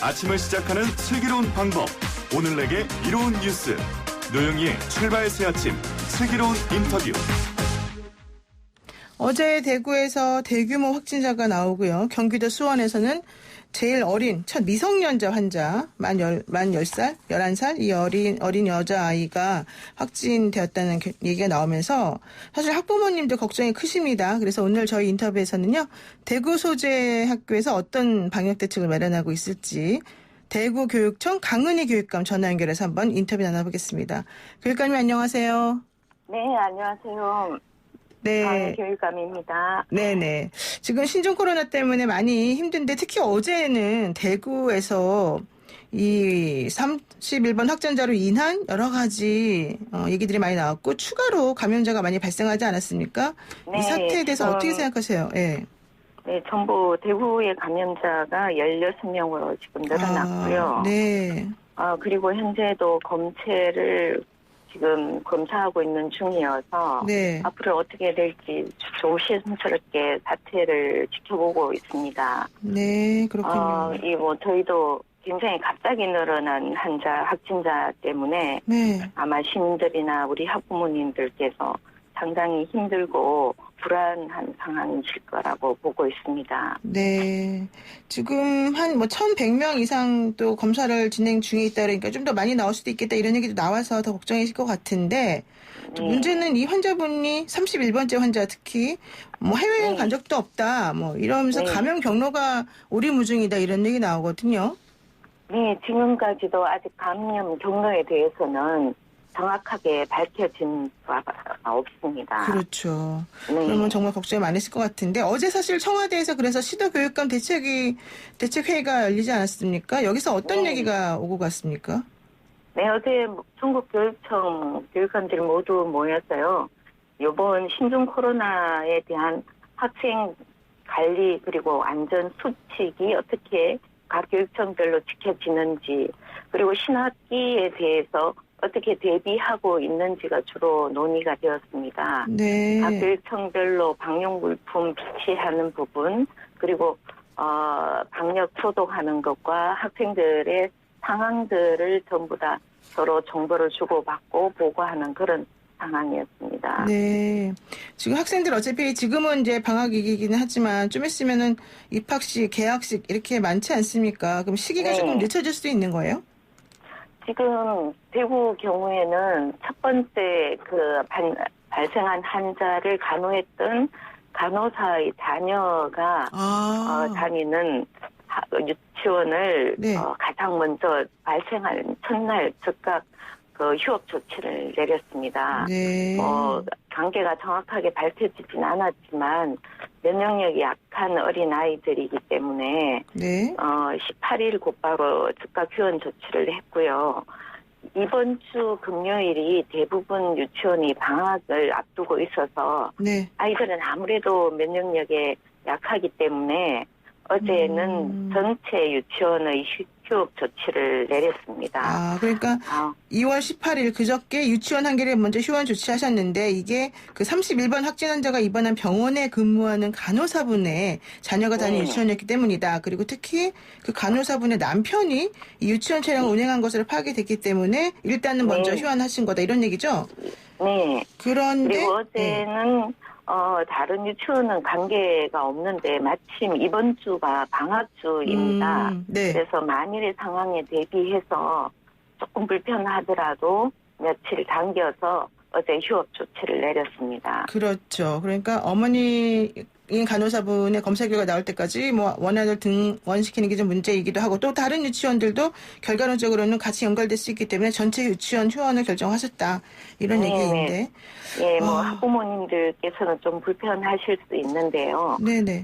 아침을 시작하는 슬기로운 방법. 오늘 내게 이로운 뉴스. 노영희의 출발 새 아침 슬기로운 인터뷰. 어제 대구에서 대규모 확진자가 나오고요. 경기도 수원에서는 제일 어린 첫 미성년자 환자 만 10살, 11살 이 어린 여자아이가 확진되었다는 얘기가 나오면서 사실 학부모님도 걱정이 크십니다. 그래서 오늘 저희 인터뷰에서는요. 대구 소재 학교에서 어떤 방역 대책을 마련하고 있을지 대구교육청 강은희 교육감 전화 연결해서 한번 인터뷰 나눠보겠습니다. 교육감님 안녕하세요. 네, 안녕하세요. 네. 교육감입니다. 네네. 지금 신종 코로나 때문에 많이 힘든데 특히 어제는 대구에서 이 31번 확진자로 인한 여러 가지 얘기들이 많이 나왔고 추가로 감염자가 많이 발생하지 않았습니까? 네, 이 사태에 대해서 어떻게 생각하세요? 네. 네, 전부 대구의 감염자가 16명으로 지금 늘어났고요. 네. 그리고 현재도 검체를 지금 검사하고 있는 중이어서 네. 앞으로 어떻게 될지 조심스럽게 사태를 지켜보고 있습니다. 네, 그렇군요. 저희도 굉장히 갑자기 늘어난 확진자 때문에 네. 아마 시민들이나 우리 학부모님들께서 상당히 힘들고 불안한 상황이실 거라고 보고 있습니다. 네. 지금 한 1,100명 이상 또 검사를 진행 중에 있다 그러니까 좀 더 많이 나올 수도 있겠다 이런 얘기도 나와서 더 걱정이실 것 같은데 또 문제는 이 환자분이 31번째 환자 특히 해외여행 간 적도 없다 이러면서 감염 경로가 오리무중이다 이런 얘기 나오거든요. 네, 지금까지도 아직 감염 경로에 대해서는 정확하게 밝혀진 바가 없습니다. 그렇죠. 네. 그러면 정말 걱정이 많으실 것 같은데 어제 사실 청와대에서 그래서 시도교육감 대책회의가 열리지 않았습니까? 여기서 어떤 얘기가 오고 갔습니까? 네, 어제 전국교육청 교육감들 모두 모여서요. 이번 신종 코로나에 대한 학생 관리 그리고 안전 수칙이 어떻게 각 교육청별로 지켜지는지 그리고 신학기에 대해서 어떻게 대비하고 있는지가 주로 논의가 되었습니다. 네. 각 교육청별로 방역 물품 비치하는 부분 그리고 방역 소독하는 것과 학생들의 상황들을 전부 다 서로 정보를 주고받고 보고하는 그런 상황이었습니다. 네. 지금 학생들 어차피 지금은 이제 방학이기는 하지만 좀 있으면은 입학식, 개학식 이렇게 많지 않습니까? 그럼 시기가 조금 늦춰질 수도 있는 거예요? 지금 대구 경우에는 첫 번째 발생한 환자를 간호했던 간호사의 자녀가 다니는 유치원을 가장 먼저 발생한 첫날 즉각 휴업 조치를 내렸습니다. 네. 관계가 정확하게 밝혀지진 않았지만 면역력이 약한 어린 아이들이기 때문에 18일 곧바로 즉각 휴원 조치를 했고요. 이번 주 금요일이 대부분 유치원이 방학을 앞두고 있어서 아이들은 아무래도 면역력에 약하기 때문에 어제는 전체 유치원의 휴업 조치를 내렸습니다. 그러니까 2월 18일 그저께 유치원 한 개를 먼저 휴원 조치하셨는데 이게 그 31번 확진 환자가 입원한 병원에 근무하는 간호사분의 자녀가 다니는 유치원이었기 때문이다. 그리고 특히 그 간호사분의 남편이 이 유치원 차량을 운행한 것으로 파악이 됐기 때문에 일단은 먼저 휴원하신 거다 이런 얘기죠? 네. 그런데 그리고 어제는 다른 유치원은 관계가 없는데 마침 이번 주가 방학주입니다. 그래서 만일의 상황에 대비해서 조금 불편하더라도 며칠 당겨서 어제 휴업 조치를 내렸습니다. 그렇죠. 그러니까 어머니인 간호사분의 검사 결과 나올 때까지 원한을 등원시키는 게 좀 문제이기도 하고 또 다른 유치원들도 결과론적으로는 같이 연결될 수 있기 때문에 전체 유치원 휴원을 결정하셨다. 이런 얘기인데. 학부모님들께서는 좀 불편하실 수 있는데요.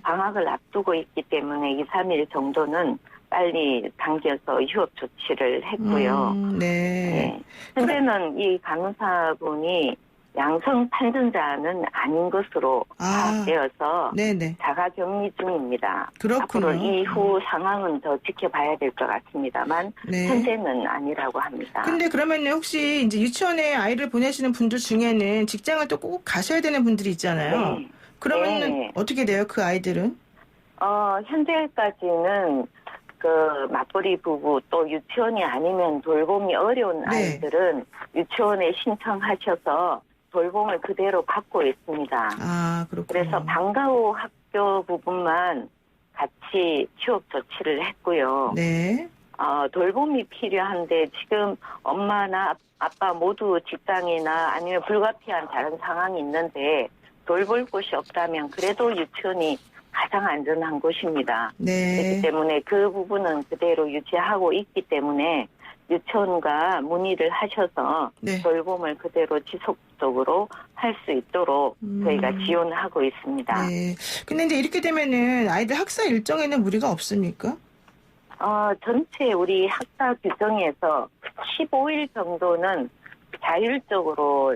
방학을 앞두고 있기 때문에 2, 3일 정도는 빨리 당겨서 휴업 조치를 했고요. 현재는 이 간호사분이 양성 판정자는 아닌 것으로 파악되어서 자가격리 중입니다. 그렇군요. 앞으로 이후 상황은 더 지켜봐야 될 것 같습니다만 현재는 아니라고 합니다. 근데 그러면 혹시 이제 유치원에 아이를 보내시는 분들 중에는 직장을 또 꼭 가셔야 되는 분들이 있잖아요. 그러면 어떻게 돼요? 그 아이들은? 현재까지는 그 맞벌이 부부 또 유치원이 아니면 돌봄이 어려운 아이들은 유치원에 신청하셔서 돌봄을 그대로 받고 있습니다. 아, 그렇군요. 그래서 방과 후 학교 부분만 같이 휴업 조치를 했고요. 네. 돌봄이 필요한데 지금 엄마나 아빠 모두 직장이나 아니면 불가피한 다른 상황이 있는데 돌볼 곳이 없다면 그래도 유치원이 가장 안전한 곳입니다. 네. 그렇기 때문에 그 부분은 그대로 유지하고 있기 때문에 유치원과 문의를 하셔서 네. 돌봄을 그대로 지속적으로 할 수 있도록 저희가 지원하고 있습니다. 네. 근데 이제 이렇게 되면은 아이들 학사 일정에는 무리가 없습니까? 전체 우리 학사 규정에서 15일 정도는 자율적으로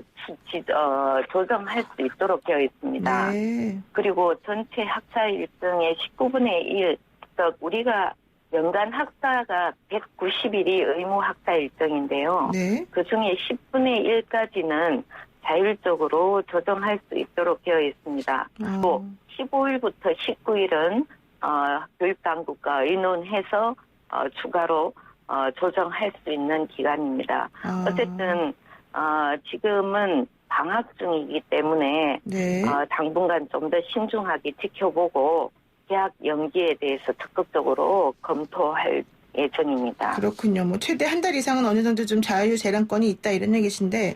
조정할 수 있도록 되어 있습니다. 네. 그리고 전체 학사 일정의 19분의 1, 즉 우리가 연간 학사가 190일이 의무 학사 일정인데요. 네. 그중에 10분의 1까지는 자율적으로 조정할 수 있도록 되어 있습니다. 또 15일부터 19일은 교육당국과 의논해서 추가로 조정할 수 있는 기간입니다. 어쨌든 지금은 방학 중이기 때문에 네. 당분간 좀 더 신중하게 지켜보고 계약 연기에 대해서 적극적으로 검토할 예정입니다. 그렇군요. 뭐 최대 한 달 이상은 어느 정도 좀 자유 재량권이 있다 이런 얘기신데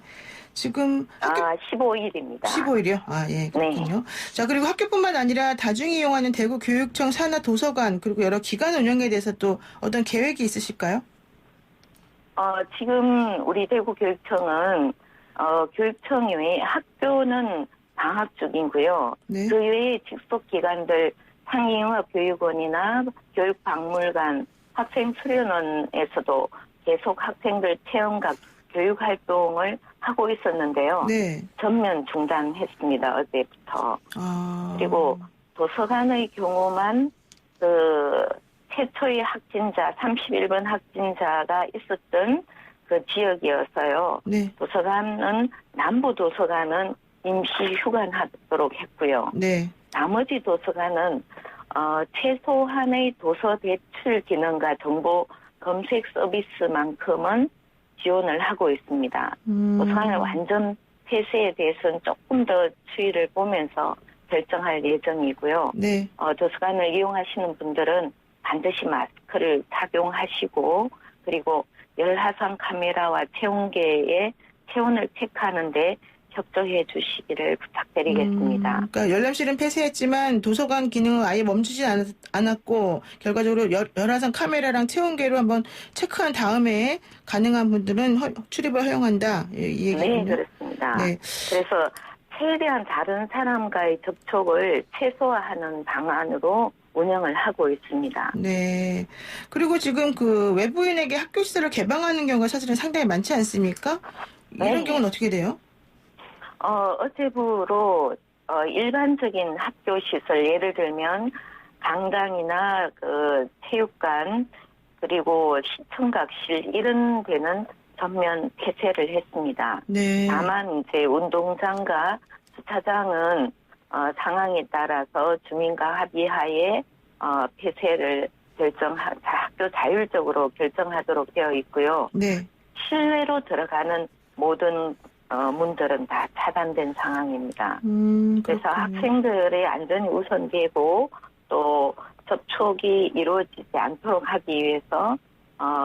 지금 15일입니다. 15일이요? 예, 그렇군요. 네. 자, 그리고 학교뿐만 아니라 다중이 이용하는 대구 교육청 산하 도서관 그리고 여러 기관 운영에 대해서 또 어떤 계획이 있으실까요? 지금 우리 대구 교육청은 교육청 외에 학교는 방학 중이고요. 네. 그 외에 직속 기관들 상위융합교육원이나 교육박물관, 학생수련원에서도 계속 학생들 체험과 교육 활동을 하고 있었는데요. 네. 전면 중단했습니다. 어제부터. 그리고 도서관의 경우만 최초의 확진자, 31번 확진자가 있었던 그 지역이어서요. 네. 도서관은 남부 도서관은 임시 휴관하도록 했고요. 네. 나머지 도서관은 최소한의 도서 대출 기능과 정보 검색 서비스만큼은 지원을 하고 있습니다. 도서관을 완전 폐쇄에 대해서는 조금 더 추이를 보면서 결정할 예정이고요. 네. 도서관을 이용하시는 분들은 반드시 마스크를 착용하시고 그리고 열화상 카메라와 체온계의 체온을 체크하는데 협조해 주시기를 부탁드리겠습니다. 그러니까 열람실은 폐쇄했지만 도서관 기능은 아예 멈추지 않았고 결과적으로 열화상 카메라랑 체온계로 한번 체크한 다음에 가능한 분들은 출입을 허용한다. 이 얘기군요. 네, 그렇습니다. 네. 그래서 최대한 다른 사람과의 접촉을 최소화하는 방안으로 운영을 하고 있습니다. 네. 그리고 지금 그 외부인에게 학교 시설을 개방하는 경우가 사실은 상당히 많지 않습니까? 이런 네. 경우는 어떻게 돼요? 어제부로 일반적인 학교 시설 예를 들면 강당이나 그 체육관 그리고 시청각실 이런 데는 전면 폐쇄를 했습니다. 네. 다만 이제 운동장과 주차장은 상황에 따라서 주민과 합의하에 폐쇄를 학교 자율적으로 결정하도록 되어 있고요. 네. 실내로 들어가는 모든 문들은 다 차단된 상황입니다. 그래서 학생들의 안전이 우선되고 또 접촉이 이루어지지 않도록 하기 위해서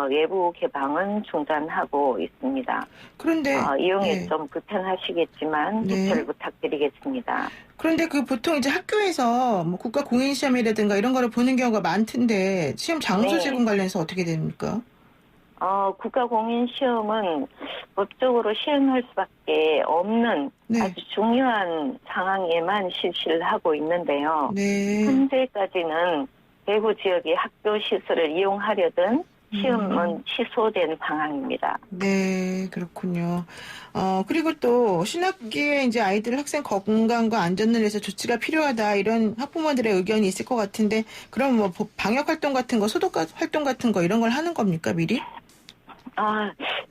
외부 개방은 중단하고 있습니다. 그런데 이용에 네. 좀 불편하시겠지만 협조를 부탁드리겠습니다. 그런데 그 보통 이제 학교에서 뭐 국가 공인 시험이라든가 이런 거를 보는 경우가 많던데 시험 장소 제공 관련해서 어떻게 됩니까? 국가 공인 시험은 법적으로 시행할 수밖에 없는 아주 중요한 상황에만 실시를 하고 있는데요. 네. 현재까지는 대구 지역의 학교 시설을 이용하려던 시험은 취소된 상황입니다. 네, 그렇군요. 그리고 또 신학기에 이제 아이들 학생 건강과 안전을 위해서 조치가 필요하다 이런 학부모들의 의견이 있을 것 같은데 그럼 뭐 방역 활동 같은 거, 소독 활동 같은 거 이런 걸 하는 겁니까 미리?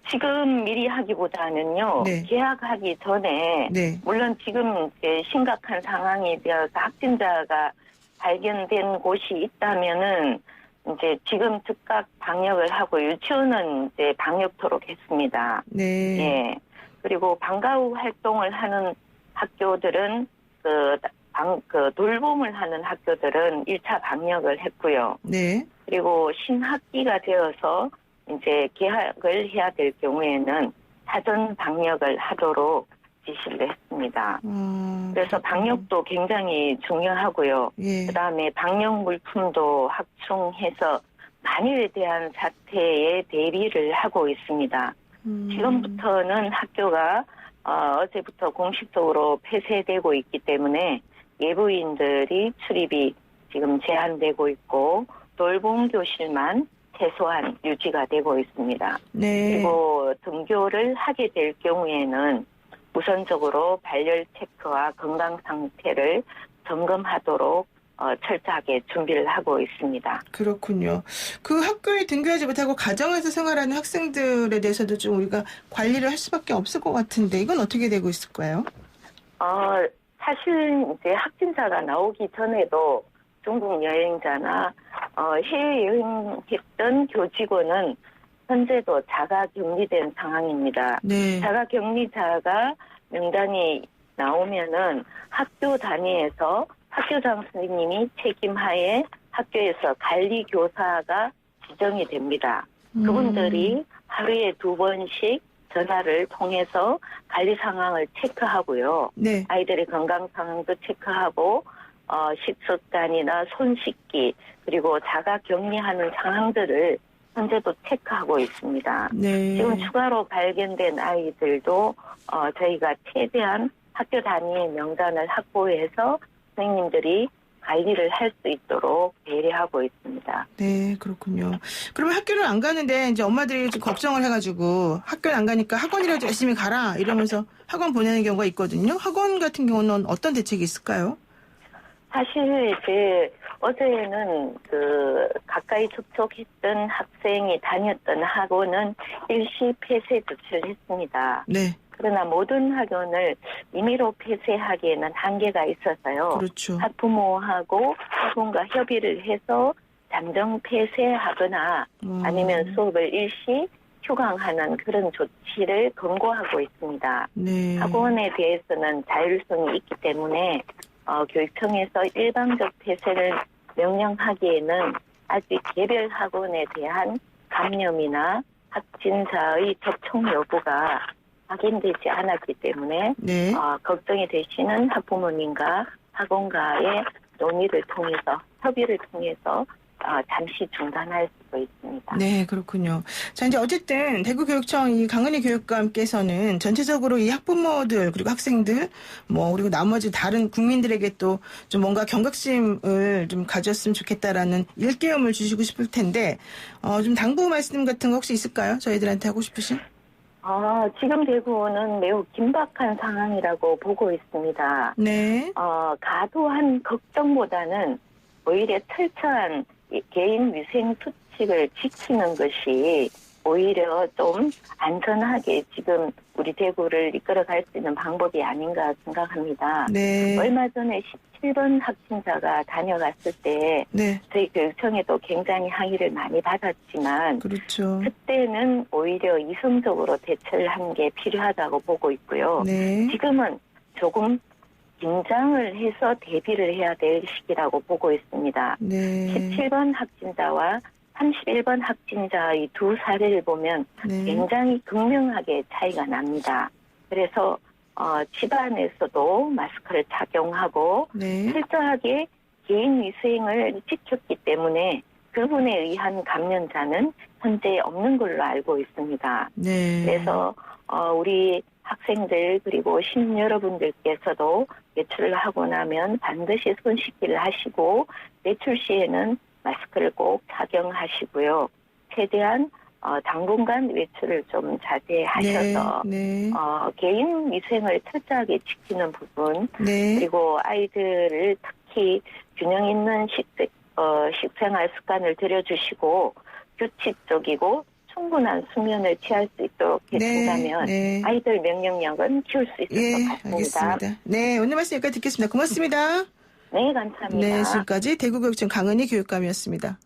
지금 미리 하기보다는요. 네. 개학하기 전에 물론 지금 이제 심각한 상황이 되어서 확진자가 발견된 곳이 있다면은 이제 지금 즉각 방역을 하고 유치원은 이제 방역토록 했습니다. 네. 예. 그리고 방과 후 활동을 하는 학교들은 그 돌봄을 하는 학교들은 1차 방역을 했고요. 네. 그리고 신학기가 되어서 이제 개학을 해야 될 경우에는 사전 방역을 하도록 지시를 했습니다. 그래서 방역도 굉장히 중요하고요. 예. 그다음에 방역 물품도 확충해서 만일에 대한 사태에 대비를 하고 있습니다. 지금부터는 학교가 어제부터 공식적으로 폐쇄되고 있기 때문에 예부인들이 출입이 지금 제한되고 있고 돌봄 교실만 최소한 유지가 되고 있습니다. 네. 그리고 등교를 하게 될 경우에는 우선적으로 발열 체크와 건강 상태를 점검하도록 철저하게 준비를 하고 있습니다. 그렇군요. 그 학교에 등교하지 못하고 가정에서 생활하는 학생들에 대해서도 좀 우리가 관리를 할 수밖에 없을 것 같은데 이건 어떻게 되고 있을까요? 사실 이제 확진자가 나오기 전에도 중국 여행자나 해외 여행했던 교직원은 현재도 자가 격리된 상황입니다. 네. 자가 격리자가 명단이 나오면은 학교 단위에서 학교장 선생님이 책임하에 학교에서 관리 교사가 지정이 됩니다. 그분들이 하루에 2번씩 전화를 통해서 관리 상황을 체크하고요. 네. 아이들의 건강 상황도 체크하고 식습관이나 손 씻기 그리고 자가 격리하는 상황들을 현재도 체크하고 있습니다. 네. 지금 추가로 발견된 아이들도 저희가 최대한 학교 단위의 명단을 확보해서 선생님들이 관리를 할 수 있도록 배려하고 있습니다. 네, 그렇군요. 그러면 학교를 안 가는데 이제 엄마들이 좀 걱정을 해가지고 학교를 안 가니까 학원이라도 열심히 가라 이러면서 학원 보내는 경우가 있거든요. 학원 같은 경우는 어떤 대책이 있을까요? 사실 이제 어제는 가까이 접촉했던 학생이 다녔던 학원은 일시 폐쇄 조치를 했습니다. 네. 그러나 모든 학원을 임의로 폐쇄하기에는 한계가 있어서요. 그렇죠. 학부모하고 학원과 협의를 해서 잠정 폐쇄하거나 아니면 수업을 일시 휴강하는 그런 조치를 권고하고 있습니다. 네. 학원에 대해서는 자율성이 있기 때문에 교육청에서 일방적 폐쇄를 명령하기에는 아직 개별 학원에 대한 감염이나 확진자의 접촉 여부가 확인되지 않았기 때문에 네. 걱정이 되시는 학부모님과 학원가의 논의를 통해서 협의를 통해서 잠시 중단할 수도 있습니다. 네, 그렇군요. 자, 이제 어쨌든 대구교육청 이 강은희 교육감께서는 전체적으로 이 학부모들 그리고 학생들 그리고 나머지 다른 국민들에게 또 좀 뭔가 경각심을 좀 가졌으면 좋겠다라는 일깨움을 주시고 싶을 텐데 좀 당부 말씀 같은 거 혹시 있을까요? 저희들한테 하고 싶으신? 지금 대구는 매우 긴박한 상황이라고 보고 있습니다. 네. 과도한 걱정보다는 오히려 철저한 개인 위생 수칙을 지키는 것이 오히려 좀 안전하게 지금 우리 대구를 이끌어갈 수 있는 방법이 아닌가 생각합니다. 네. 얼마 전에 17번 확진자가 다녀갔을 때 네. 저희 교육청에도 굉장히 항의를 많이 받았지만 그렇죠. 그때는 오히려 이성적으로 대처를 한 게 필요하다고 보고 있고요. 네. 지금은 조금 긴장을 해서 대비를 해야 될 시기라고 보고 있습니다. 네. 17번 확진자와 31번 확진자의 두 사례를 보면 네. 굉장히 극명하게 차이가 납니다. 그래서 집안에서도 마스크를 착용하고 네. 철저하게 개인 위생을 지켰기 때문에 그분에 의한 감염자는 현재 없는 걸로 알고 있습니다. 네. 그래서 우리 학생들 그리고 시민 여러분들께서도 외출을 하고 나면 반드시 손 씻기를 하시고 외출 시에는 마스크를 꼭 착용하시고요. 최대한 당분간 외출을 좀 자제하셔서 네. 개인 위생을 철저하게 지키는 부분 네. 그리고 아이들을 특히 균형 있는 식생활 습관을 들여주시고 규칙적이고 충분한 수면을 취할 수 있도록 해준다면 네. 아이들 명령력은 키울 수 있을 것 같습니다. 알겠습니다. 네, 오늘 말씀 여기까지 듣겠습니다. 고맙습니다. 네, 감사합니다. 네, 지금까지 대구교육청 강은희 교육감이었습니다.